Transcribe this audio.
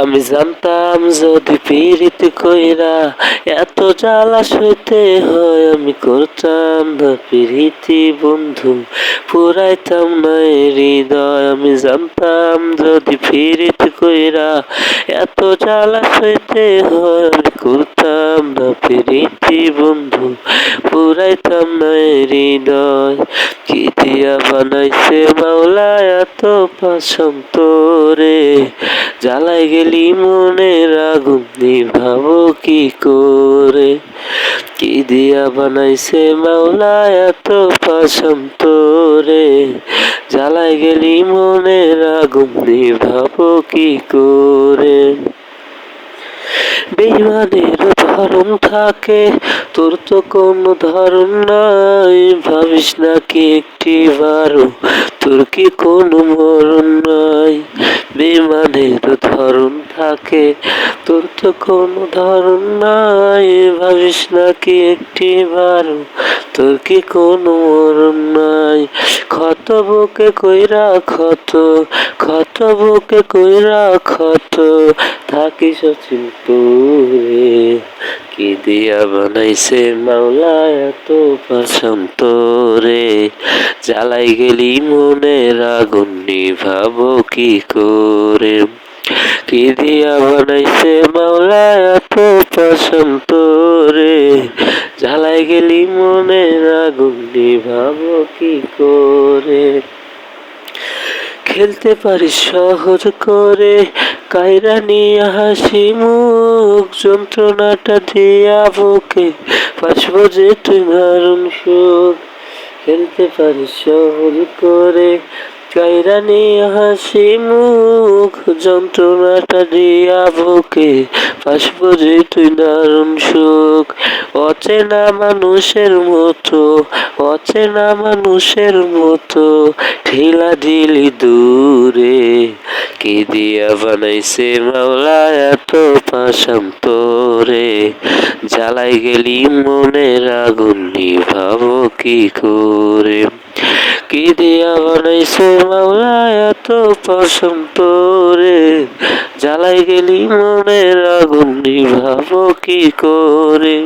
আমি জানতাম যদি পীড়িত কইরা এত জ্বালা সইতে হয়, আমি করতাম না পীড়িতি বন্ধু, পুরাইতাম না এ হৃদয়। আমি জানতাম যদি পীড়িত কইরা এত জ্বালা সইতে হয়, আমি করতাম না পীড়িতি বন্ধু, পুরাইতাম না এ হৃদয়। কি দিয়া বানাইছে মাওলা এত পাশান তোরে, জ্বালাই গেলি মনের আগুন নিভাবো কি করে। কি দিয়া বানাইছে মাওলা এত পাশান তোরে, জ্বালাই গেলি মনের আগুন নিভাবো কি করে। বেইমানের ধরন থাকে, তোর তো কোনো ধরন নাই, ভাবিস নাকি একটিবারও তোর কি কোনো মরণ নাই। বেইমানের ধরন থাকে, তোর তো কোনো ধরন নাই, ভাবিস নাকি একটিবারও তোর কি কোনো মরণ নাই। ক্ষত বুকে কইরা ক্ষত, ক্ষত বুকে কইরা ক্ষত, থাকিস চিন্তুরে। কি দিয়া বানাইছে মাওলা এত পাশান তোরে, জ্বালাই গেলি মনের আগুন নিভাবো কি করে। কি দিয়া বানাইছে মাওলা এত পাশান তোরে, জ্বালাই গেলি মনের আগুন নিভাবো কি করে। খেলতে পারিস সহজ করে, কায়রা নিয়ে হাসি মুখ, যন্ত্রণাটা দিয়া বুকে পাসবো যে তুই দারুণ সুখ। খেলতে পারিস সহজ করে, কায়রা নিয়ে হাসি মুখ, যন্ত্রণাটা দিয়া বুকে পাসবো যে তুই দারুণ সুখ। অচেনা মানুষের মতো, অচেনা মানুষের মতো ঠেলা দিলি দূরে। কি দিয়া বানাইছে মাওলা এত পাশান তোরে, জ্বালাই গেলি মনের আগুন নিভাবো কি করে। কি দিয়া বানাইছে মাওলা এত পাশান তোরে, জ্বালাই গেলি মনের আগুন নিভাবো কি করে।